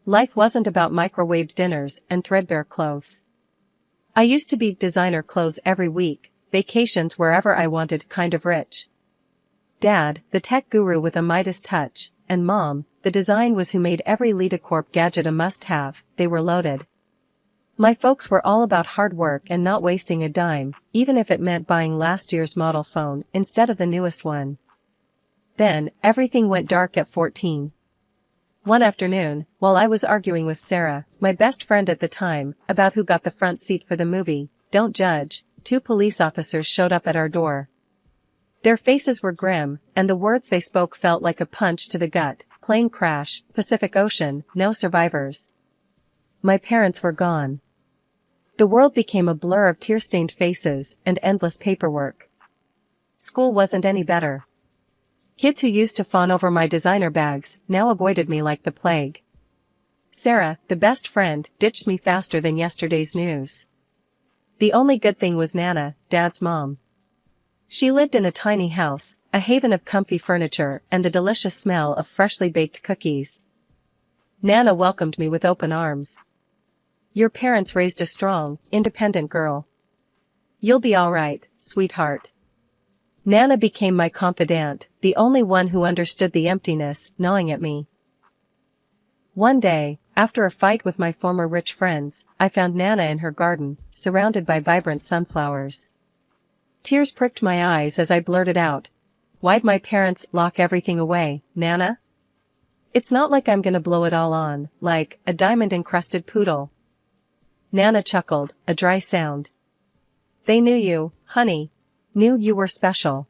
Life wasn't about microwaved dinners and threadbare clothes. I used to be designer clothes every week, vacations wherever I wanted, kind of rich. Dad, the tech guru with a Midas touch, and Mom, the design was who made every LitaCorp gadget a must-have. They were loaded. My folks were all about hard work and not wasting a dime, even if it meant buying last year's model phone instead of the newest one. Then, everything went dark at 14. One afternoon, while I was arguing with Sarah, my best friend at the time, about who got the front seat for the movie, Don't Judge, 2 police officers showed up at our door. Their faces were grim, and the words they spoke felt like a punch to the gut. Plane crash, Pacific Ocean, no survivors. My parents were gone. The world became a blur of tear-stained faces and endless paperwork. School wasn't any better. Kids who used to fawn over my designer bags now avoided me like the plague. Sarah, the best friend, ditched me faster than yesterday's news. The only good thing was Nana, Dad's mom. She lived in a tiny house, a haven of comfy furniture and the delicious smell of freshly baked cookies. Nana welcomed me with open arms. Your parents raised a strong, independent girl. You'll be all right, sweetheart. Nana became my confidant, the only one who understood the emptiness gnawing at me. One day, after a fight with my former rich friends, I found Nana in her garden, surrounded by vibrant sunflowers. Tears pricked my eyes as I blurted out, "Why'd my parents lock everything away, Nana? It's not like I'm gonna blow it all on, like a diamond-encrusted poodle." Nana chuckled, a dry sound. "They knew you, honey. Knew you were special.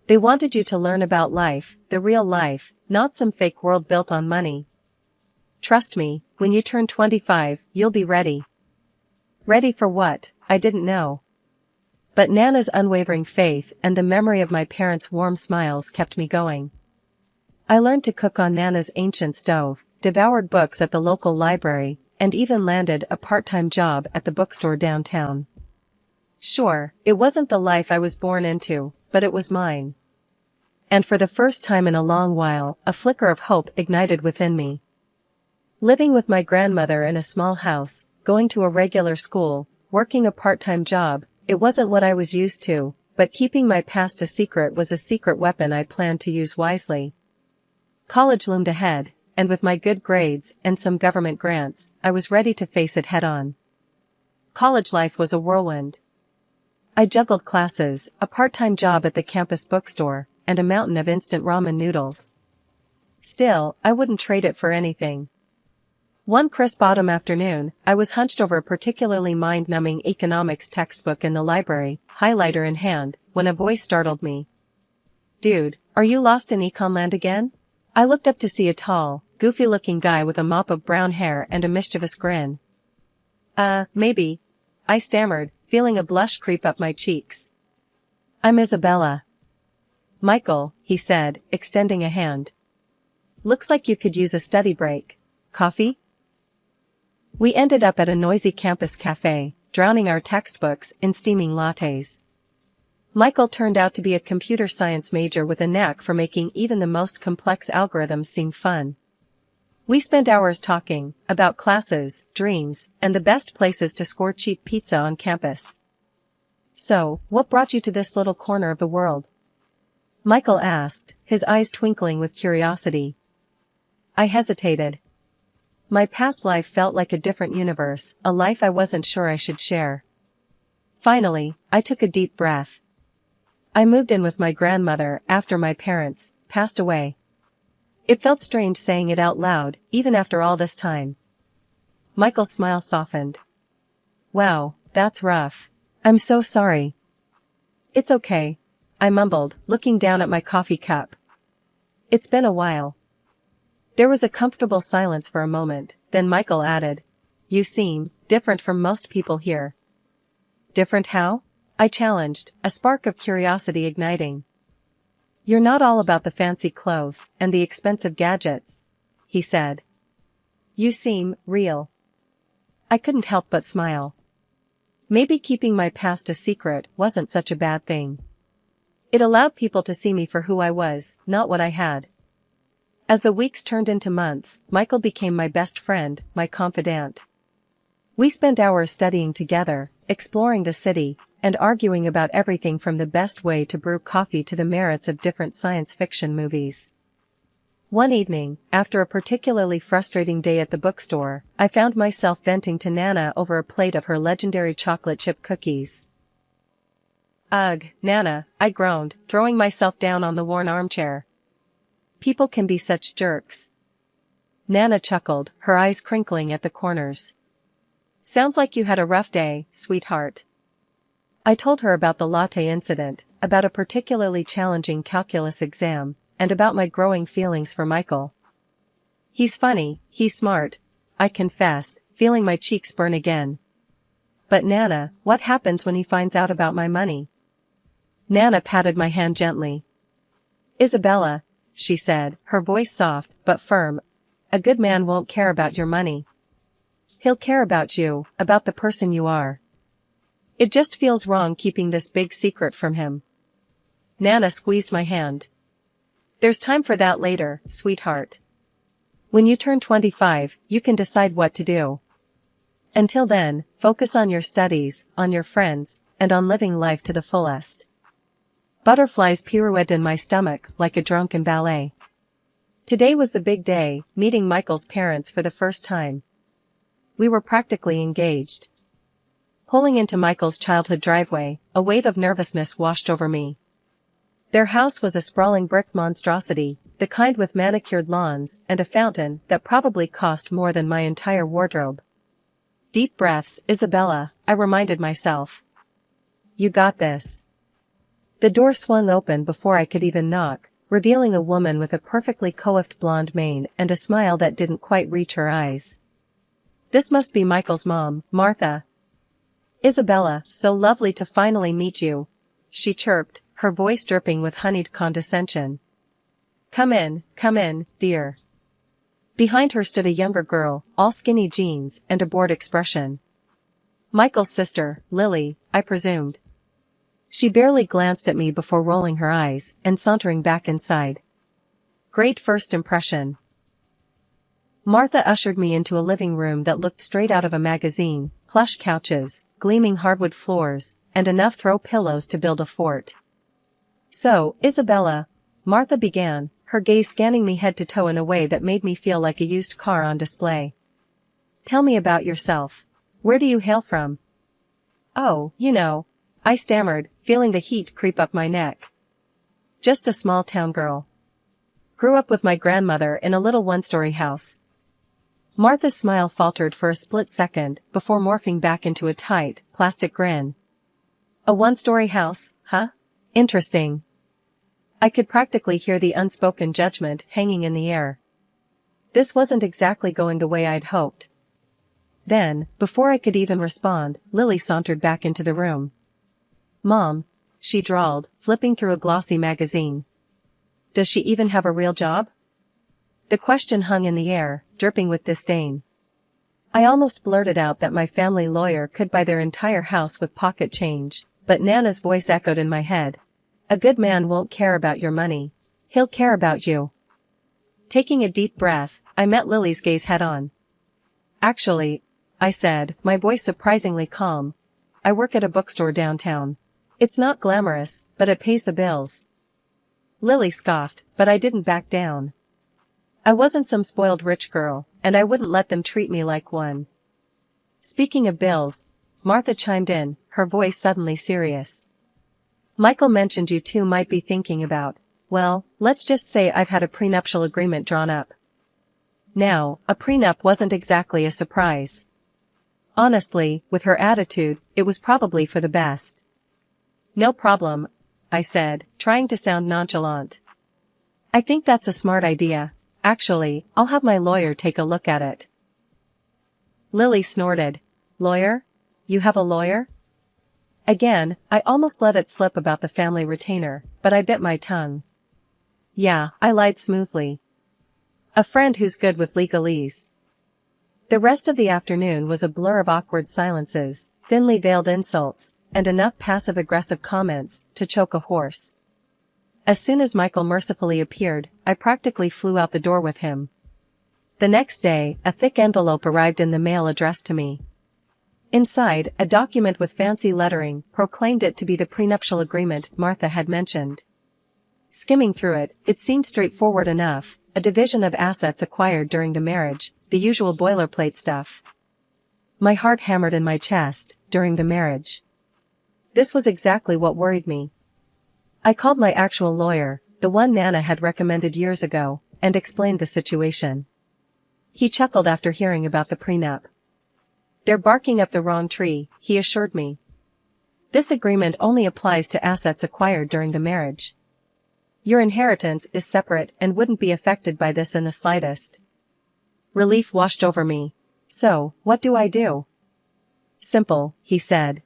They wanted you to learn about life, the real life, not some fake world built on money. Trust me, when you turn 25, you'll be ready." Ready for what? I didn't know. But Nana's unwavering faith and the memory of my parents' warm smiles kept me going. I learned to cook on Nana's ancient stove, devoured books at the local library, and even landed a part-time job at the bookstore downtown. Sure, it wasn't the life I was born into, but it was mine. And for the first time in a long while, a flicker of hope ignited within me. Living with my grandmother in a small house, going to a regular school, working a part-time job, it wasn't what I was used to, but keeping my past a secret was a secret weapon I planned to use wisely. College loomed ahead, and with my good grades and some government grants, I was ready to face it head-on. College life was a whirlwind. I juggled classes, a part-time job at the campus bookstore, and a mountain of instant ramen noodles. Still, I wouldn't trade it for anything. One crisp autumn afternoon, I was hunched over a particularly mind-numbing economics textbook in the library, highlighter in hand, when a voice startled me. "Dude, are you lost in econland again?" I looked up to see a tall, goofy-looking guy with a mop of brown hair and a mischievous grin. Maybe," I stammered, feeling a blush creep up my cheeks. "I'm Isabella." "Michael," he said, extending a hand. "Looks like you could use a study break. Coffee?" We ended up at a noisy campus cafe, drowning our textbooks in steaming lattes. Michael turned out to be a computer science major with a knack for making even the most complex algorithms seem fun. We spent hours talking about classes, dreams, and the best places to score cheap pizza on campus. "So, what brought you to this little corner of the world?" Michael asked, his eyes twinkling with curiosity. I hesitated. My past life felt like a different universe, a life I wasn't sure I should share. Finally, I took a deep breath. I moved in with my grandmother after my parents passed away. It felt strange saying it out loud, even after all this time. Michael's smile softened. "Wow, that's rough. I'm so sorry." "It's okay," I mumbled, looking down at my coffee cup. "It's been a while." There was a comfortable silence for a moment, then Michael added, "You seem different from most people here." "Different how?" I challenged, a spark of curiosity igniting. "You're not all about the fancy clothes and the expensive gadgets," he said. "You seem real." I couldn't help but smile. Maybe keeping my past a secret wasn't such a bad thing. It allowed people to see me for who I was, not what I had. As the weeks turned into months, Michael became my best friend, my confidant. We spent hours studying together, exploring the city, and arguing about everything from the best way to brew coffee to the merits of different science fiction movies. One evening, after a particularly frustrating day at the bookstore, I found myself venting to Nana over a plate of her legendary chocolate chip cookies. "Ugh, Nana," I groaned, throwing myself down on the worn armchair. "People can be such jerks." Nana chuckled, her eyes crinkling at the corners. "Sounds like you had a rough day, sweetheart." I told her about the latte incident, about a particularly challenging calculus exam, and about my growing feelings for Michael. "He's funny, he's smart," I confessed, feeling my cheeks burn again. "But Nana, what happens when he finds out about my money?" Nana patted my hand gently. "Isabella," she said, her voice soft but firm, "a good man won't care about your money. He'll care about you, about the person you are. It just feels wrong keeping this big secret from him." Nana squeezed my hand. "There's time for that later, sweetheart. When you turn 25, you can decide what to do. Until then, focus on your studies, on your friends, and on living life to the fullest." Butterflies pirouetted in my stomach like a drunken ballet. Today was the big day, meeting Michael's parents for the first time. We were practically engaged. Pulling into Michael's childhood driveway, a wave of nervousness washed over me. Their house was a sprawling brick monstrosity, the kind with manicured lawns and a fountain that probably cost more than my entire wardrobe. "Deep breaths, Isabella," I reminded myself. "You got this." The door swung open before I could even knock, revealing a woman with a perfectly coiffed blonde mane and a smile that didn't quite reach her eyes. "This must be Michael's mom, Martha." "Isabella, so lovely to finally meet you," she chirped, her voice dripping with honeyed condescension. Come in, dear." Behind her stood a younger girl, all skinny jeans and a bored expression. "Michael's sister, Lily, I presumed." She barely glanced at me before rolling her eyes and sauntering back inside. Great first impression. Martha ushered me into a living room that looked straight out of a magazine, plush couches, gleaming hardwood floors, and enough throw pillows to build a fort. "So, Isabella," Martha began, her gaze scanning me head to toe in a way that made me feel like a used car on display. "Tell me about yourself. Where do you hail from?" "Oh, you know," I stammered, feeling the heat creep up my neck. "Just a small town girl. Grew up with my grandmother in a little one-story house." Martha's smile faltered for a split second before morphing back into a tight, plastic grin. "A one-story house, huh? Interesting." I could practically hear the unspoken judgment hanging in the air. This wasn't exactly going the way I'd hoped. Then, before I could even respond, Lily sauntered back into the room. "Mom," she drawled, flipping through a glossy magazine. "Does she even have a real job?" The question hung in the air, dripping with disdain. I almost blurted out that my family lawyer could buy their entire house with pocket change, but Nana's voice echoed in my head. "A good man won't care about your money. He'll care about you." Taking a deep breath, I met Lily's gaze head-on. "Actually," I said, my voice surprisingly calm, "I work at a bookstore downtown. It's not glamorous, but it pays the bills." Lily scoffed, but I didn't back down. I wasn't some spoiled rich girl, and I wouldn't let them treat me like one. "Speaking of bills," Martha chimed in, her voice suddenly serious. "Michael mentioned you two might be thinking about, well, let's just say I've had a prenuptial agreement drawn up." Now, a prenup wasn't exactly a surprise. Honestly, with her attitude, it was probably for the best. "No problem," I said, trying to sound nonchalant. "I think that's a smart idea. Actually, I'll have my lawyer take a look at it." Lily snorted. "Lawyer? You have a lawyer?" Again, I almost let it slip about the family retainer, but I bit my tongue. "Yeah," I lied smoothly. "A friend who's good with legalese." The rest of the afternoon was a blur of awkward silences, thinly veiled insults, and enough passive-aggressive comments to choke a horse. As soon as Michael mercifully appeared, I practically flew out the door with him. The next day, a thick envelope arrived in the mail addressed to me. Inside, a document with fancy lettering proclaimed it to be the prenuptial agreement Martha had mentioned. Skimming through it, it seemed straightforward enough, a division of assets acquired during the marriage, the usual boilerplate stuff. My heart hammered in my chest, during the marriage. This was exactly what worried me. I called my actual lawyer, the one Nana had recommended years ago, and explained the situation. He chuckled after hearing about the prenup. "They're barking up the wrong tree," he assured me. "This agreement only applies to assets acquired during the marriage. Your inheritance is separate and wouldn't be affected by this in the slightest." Relief washed over me. "So, what do I do?" "Simple," he said.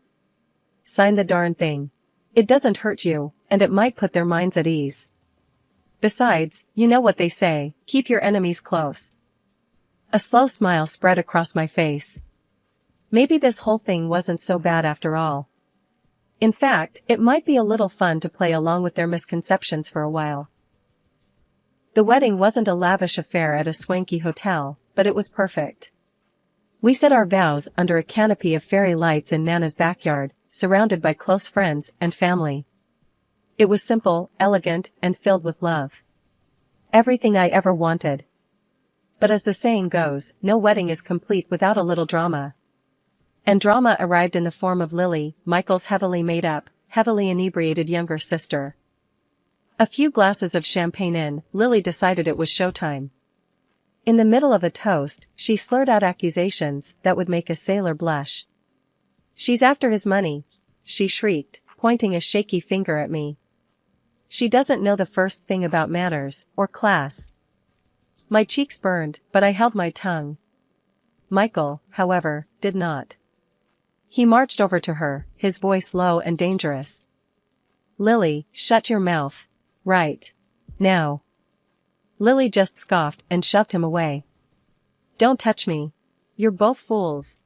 "Sign the darn thing. It doesn't hurt you, and it might put their minds at ease. Besides, you know what they say, keep your enemies close." A slow smile spread across my face. Maybe this whole thing wasn't so bad after all. In fact, it might be a little fun to play along with their misconceptions for a while. The wedding wasn't a lavish affair at a swanky hotel, but it was perfect. We said our vows under a canopy of fairy lights in Nana's backyard, surrounded by close friends and family. It was simple, elegant, and filled with love. Everything I ever wanted. But as the saying goes, no wedding is complete without a little drama. And drama arrived in the form of Lily, Michael's heavily made up, heavily inebriated younger sister. A few glasses of champagne in, Lily decided it was showtime. In the middle of a toast, she slurred out accusations that would make a sailor blush. "She's after his money," she shrieked, pointing a shaky finger at me. "She doesn't know the first thing about manners, or class." My cheeks burned, but I held my tongue. Michael, however, did not. He marched over to her, his voice low and dangerous. "Lily, shut your mouth. Right now." Lily just scoffed and shoved him away. "Don't touch me. You're both fools.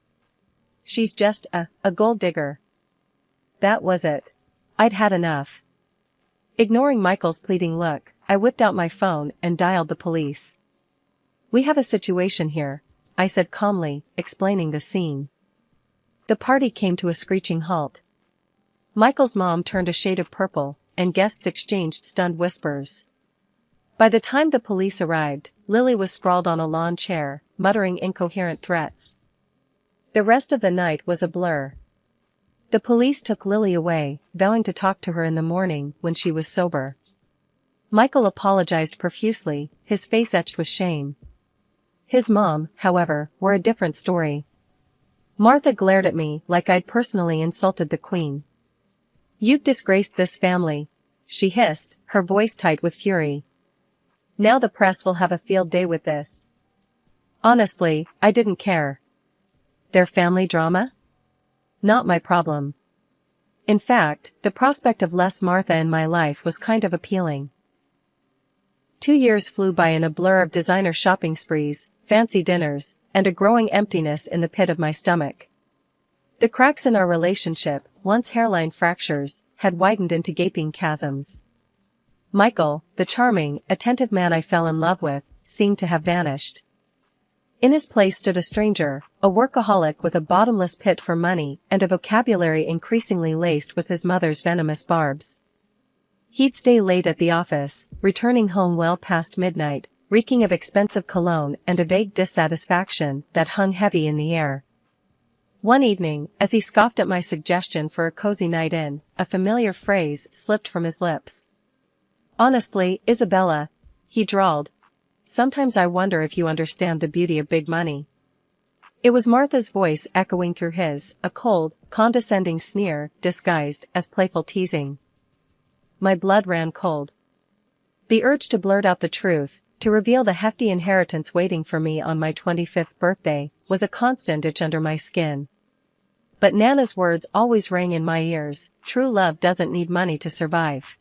She's just a gold digger." That was it. I'd had enough. Ignoring Michael's pleading look, I whipped out my phone and dialed the police. "We have a situation here," I said calmly, explaining the scene. The party came to a screeching halt. Michael's mom turned a shade of purple, and guests exchanged stunned whispers. By the time the police arrived, Lily was sprawled on a lawn chair, muttering incoherent threats. The rest of the night was a blur. The police took Lily away, vowing to talk to her in the morning when she was sober. Michael apologized profusely, his face etched with shame. His mom, however, were a different story. Martha glared at me like I'd personally insulted the queen. "You've disgraced this family," she hissed, her voice tight with fury. "Now the press will have a field day with this." Honestly, I didn't care. Their family drama? Not my problem. In fact, the prospect of less Martha in my life was kind of appealing. 2 years flew by in a blur of designer shopping sprees, fancy dinners, and a growing emptiness in the pit of my stomach. The cracks in our relationship, once hairline fractures, had widened into gaping chasms. Michael, the charming, attentive man I fell in love with, seemed to have vanished. In his place stood a stranger, a workaholic with a bottomless pit for money and a vocabulary increasingly laced with his mother's venomous barbs. He'd stay late at the office, returning home well past midnight, reeking of expensive cologne and a vague dissatisfaction that hung heavy in the air. One evening, as he scoffed at my suggestion for a cozy night in, a familiar phrase slipped from his lips. "Honestly, Isabella," he drawled, "sometimes I wonder if you understand the beauty of big money." It was Martha's voice echoing through his, a cold, condescending sneer disguised as playful teasing. My blood ran cold. The urge to blurt out the truth, to reveal the hefty inheritance waiting for me on my 25th birthday, was a constant itch under my skin. But Nana's words always rang in my ears, "True love doesn't need money to survive."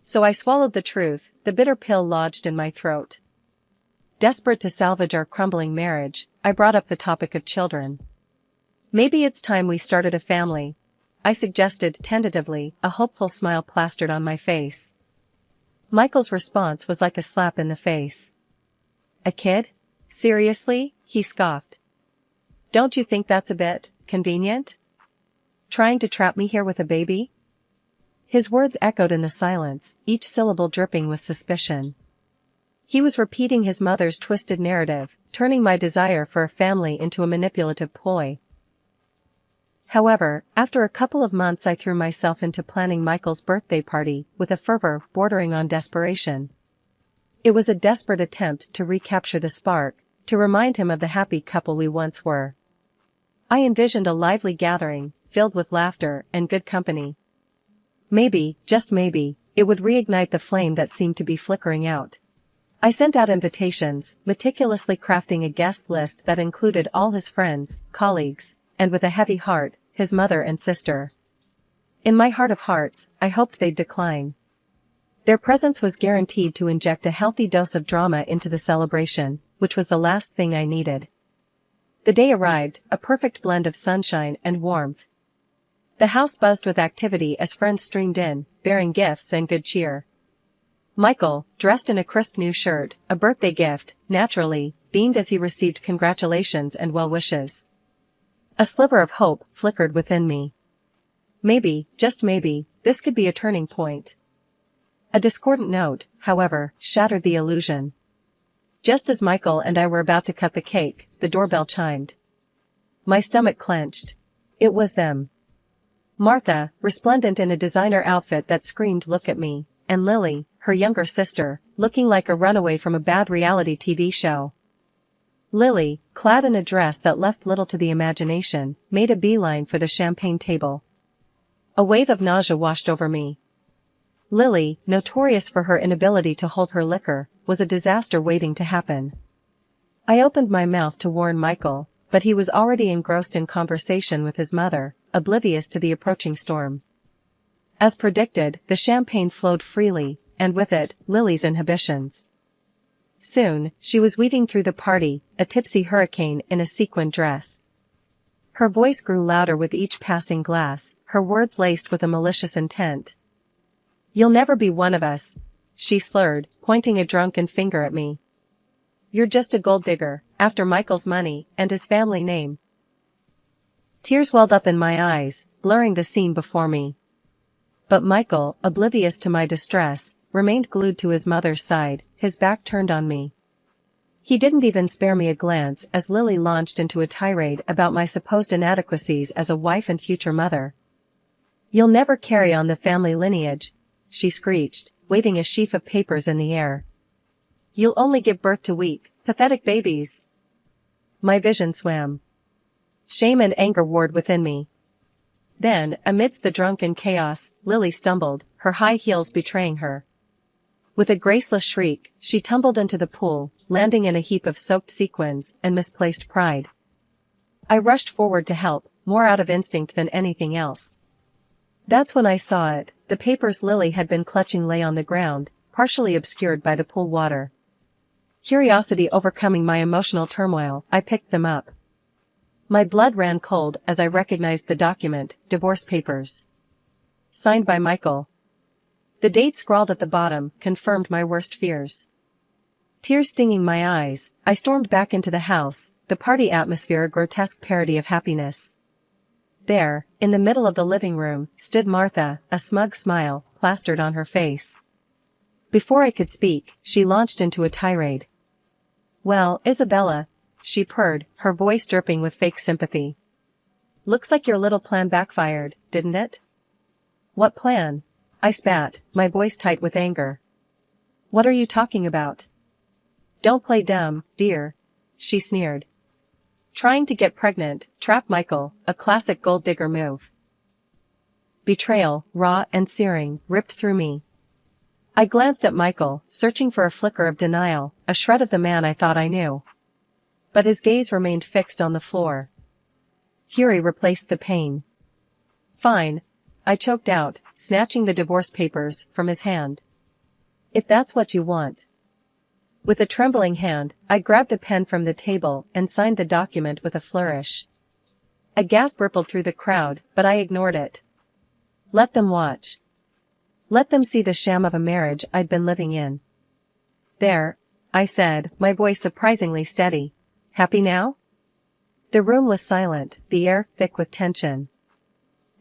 So I swallowed the truth, the bitter pill lodged in my throat. Desperate to salvage our crumbling marriage, I brought up the topic of children. "Maybe it's time we started a family," I suggested tentatively, a hopeful smile plastered on my face. Michael's response was like a slap in the face. A kid? Seriously? He scoffed. Don't you think that's a bit convenient? Trying to trap me here with a baby? His words echoed in the silence, each syllable dripping with suspicion. He was repeating his mother's twisted narrative, turning my desire for a family into a manipulative ploy. However, after a couple of months I threw myself into planning Michael's birthday party with a fervor bordering on desperation. It was a desperate attempt to recapture the spark, to remind him of the happy couple we once were. I envisioned a lively gathering, filled with laughter and good company. Maybe, just maybe, it would reignite the flame that seemed to be flickering out. I sent out invitations, meticulously crafting a guest list that included all his friends, colleagues, and with a heavy heart, his mother and sister. In my heart of hearts, I hoped they'd decline. Their presence was guaranteed to inject a healthy dose of drama into the celebration, which was the last thing I needed. The day arrived, a perfect blend of sunshine and warmth. The house buzzed with activity as friends streamed in, bearing gifts and good cheer. Michael, dressed in a crisp new shirt, a birthday gift, naturally, beamed as he received congratulations and well wishes. A sliver of hope flickered within me. Maybe, just maybe, this could be a turning point. A discordant note, however, shattered the illusion. Just as Michael and I were about to cut the cake, the doorbell chimed. My stomach clenched. It was them. Martha, resplendent in a designer outfit that screamed "Look at me," and Lily, her younger sister, looking like a runaway from a bad reality TV show. Lily, clad in a dress that left little to the imagination, made a beeline for the champagne table. A wave of nausea washed over me. Lily, notorious for her inability to hold her liquor, was a disaster waiting to happen. I opened my mouth to warn Michael, but he was already engrossed in conversation with his mother, oblivious to the approaching storm. As predicted, the champagne flowed freely, and with it, Lily's inhibitions. Soon, she was weaving through the party, a tipsy hurricane in a sequined dress. Her voice grew louder with each passing glass, her words laced with a malicious intent. "You'll never be one of us," she slurred, pointing a drunken finger at me. "You're just a gold digger, after Michael's money and his family name." Tears welled up in my eyes, blurring the scene before me. But Michael, oblivious to my distress, remained glued to his mother's side, his back turned on me. He didn't even spare me a glance as Lily launched into a tirade about my supposed inadequacies as a wife and future mother. "You'll never carry on the family lineage," she screeched, waving a sheaf of papers in the air. "You'll only give birth to weak, pathetic babies." My vision swam. Shame and anger warred within me. Then, amidst the drunken chaos, Lily stumbled, her high heels betraying her. With a graceless shriek, she tumbled into the pool, landing in a heap of soaked sequins and misplaced pride. I rushed forward to help, more out of instinct than anything else. That's when I saw it, the papers Lily had been clutching lay on the ground, partially obscured by the pool water. Curiosity overcoming my emotional turmoil, I picked them up. My blood ran cold as I recognized the document, divorce papers. Signed by Michael. The date scrawled at the bottom confirmed my worst fears. Tears stinging my eyes, I stormed back into the house, the party atmosphere a grotesque parody of happiness. There, in the middle of the living room, stood Martha, a smug smile plastered on her face. Before I could speak, she launched into a tirade. "Well, Isabella," she purred, her voice dripping with fake sympathy. "Looks like your little plan backfired, didn't it?" "What plan?" I spat, my voice tight with anger. "What are you talking about?" "Don't play dumb, dear," she sneered. "Trying to get pregnant, trap Michael, a classic gold digger move." Betrayal, raw and searing, ripped through me. I glanced at Michael, searching for a flicker of denial, a shred of the man I thought I knew. But his gaze remained fixed on the floor. Fury replaced the pain. "Fine," I choked out, snatching the divorce papers from his hand. "If that's what you want." With a trembling hand, I grabbed a pen from the table and signed the document with a flourish. A gasp rippled through the crowd, but I ignored it. "Let them watch." Let them see the sham of a marriage I'd been living in. There, I said, my voice surprisingly steady. Happy now? The room was silent, the air thick with tension.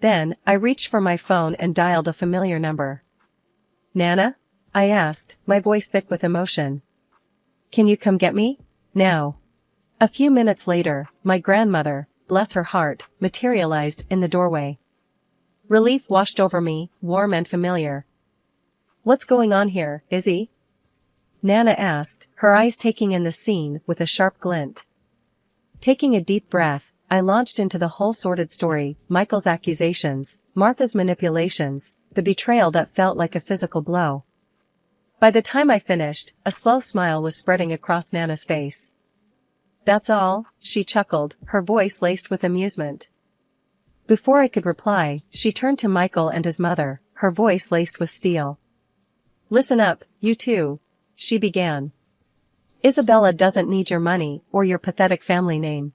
Then, I reached for my phone and dialed a familiar number. Nana? I asked, my voice thick with emotion. Can you come get me? Now. A few minutes later, my grandmother, bless her heart, materialized in the doorway. Relief washed over me, warm and familiar. What's going on here, Izzy? Nana asked, her eyes taking in the scene with a sharp glint. Taking a deep breath, I launched into the whole sordid story, Michael's accusations, Martha's manipulations, the betrayal that felt like a physical blow. By the time I finished, a slow smile was spreading across Nana's face. That's all, she chuckled, her voice laced with amusement. Before I could reply, she turned to Michael and his mother, her voice laced with steel. Listen up, you two, she began. Isabella doesn't need your money or your pathetic family name.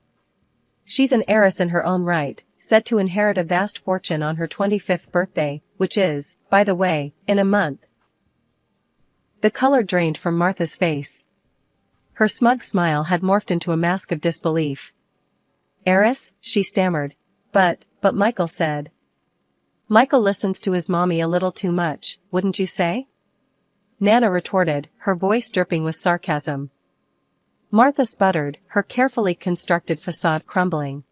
She's an heiress in her own right, set to inherit a vast fortune on her 25th birthday, which is, by the way, in a month. The color drained from Martha's face. Her smug smile had morphed into a mask of disbelief. Heiress, she stammered. But Michael said. Michael listens to his mommy a little too much, wouldn't you say? Nana retorted, her voice dripping with sarcasm. Martha sputtered, her carefully constructed facade crumbling.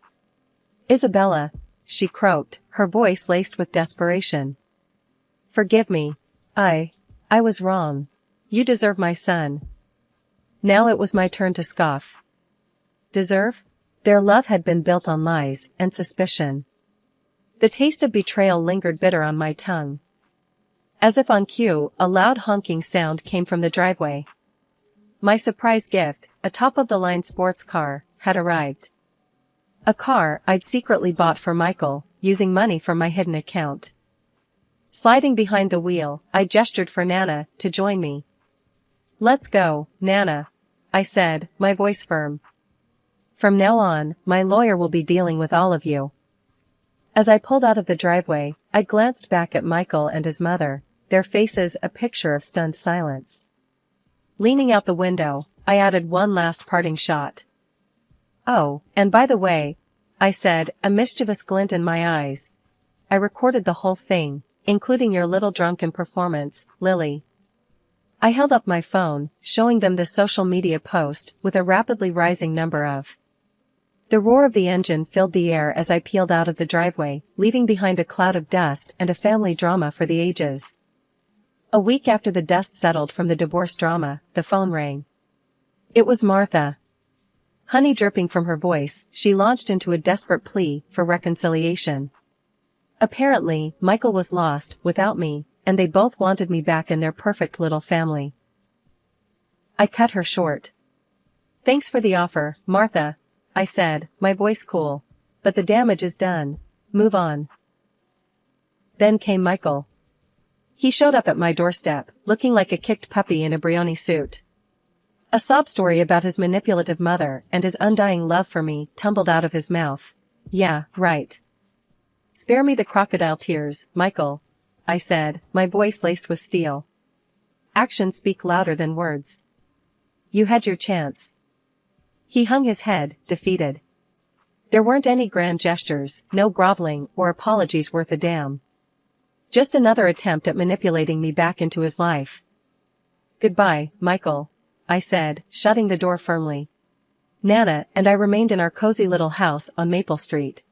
Isabella, she croaked, her voice laced with desperation. Forgive me. I was wrong. You deserve my son. Now it was my turn to scoff. Deserve? Their love had been built on lies and suspicion. The taste of betrayal lingered bitter on my tongue. As if on cue, a loud honking sound came from the driveway. My surprise gift, a top-of-the-line sports car, had arrived. A car I'd secretly bought for Michael, using money from my hidden account. Sliding behind the wheel, I gestured for Nana to join me. Let's go, Nana, I said, my voice firm. From now on, my lawyer will be dealing with all of you. As I pulled out of the driveway, I glanced back at Michael and his mother, their faces a picture of stunned silence. Leaning out the window, I added one last parting shot. Oh, and by the way, I said, a mischievous glint in my eyes. I recorded the whole thing, including your little drunken performance, Lily. I held up my phone, showing them the social media post with a rapidly rising number of. The roar of the engine filled the air as I peeled out of the driveway, leaving behind a cloud of dust and a family drama for the ages. A week after the dust settled from the divorce drama, the phone rang. It was Martha. Honey dripping from her voice, she launched into a desperate plea for reconciliation. Apparently, Michael was lost without me, and they both wanted me back in their perfect little family. I cut her short. Thanks for the offer, Martha, I said, my voice cool. But the damage is done. Move on. Then came Michael. He showed up at my doorstep, looking like a kicked puppy in a Brioni suit. A sob story about his manipulative mother and his undying love for me tumbled out of his mouth. Yeah, right. Spare me the crocodile tears, Michael, I said, my voice laced with steel. Actions speak louder than words. You had your chance. He hung his head, defeated. There weren't any grand gestures, no groveling or apologies worth a damn. Just another attempt at manipulating me back into his life. Goodbye, Michael, I said, shutting the door firmly. Nana and I remained in our cozy little house on Maple Street.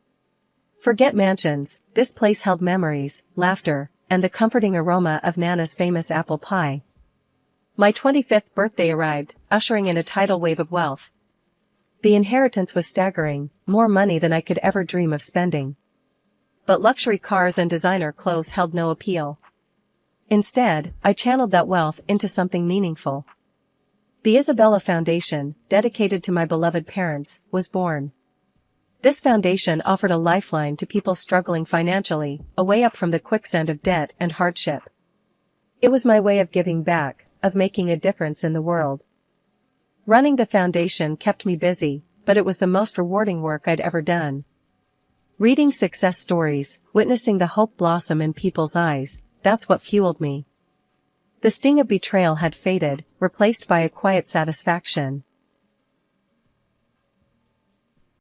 Forget mansions, this place held memories, laughter, and the comforting aroma of Nana's famous apple pie. My 25th birthday arrived, ushering in a tidal wave of wealth. The inheritance was staggering, more money than I could ever dream of spending. But luxury cars and designer clothes held no appeal. Instead, I channeled that wealth into something meaningful. The Isabella Foundation, dedicated to my beloved parents, was born. This foundation offered a lifeline to people struggling financially, a way up from the quicksand of debt and hardship. It was my way of giving back, of making a difference in the world. Running the foundation kept me busy, but it was the most rewarding work I'd ever done. Reading success stories, witnessing the hope blossom in people's eyes, that's what fueled me. The sting of betrayal had faded, replaced by a quiet satisfaction.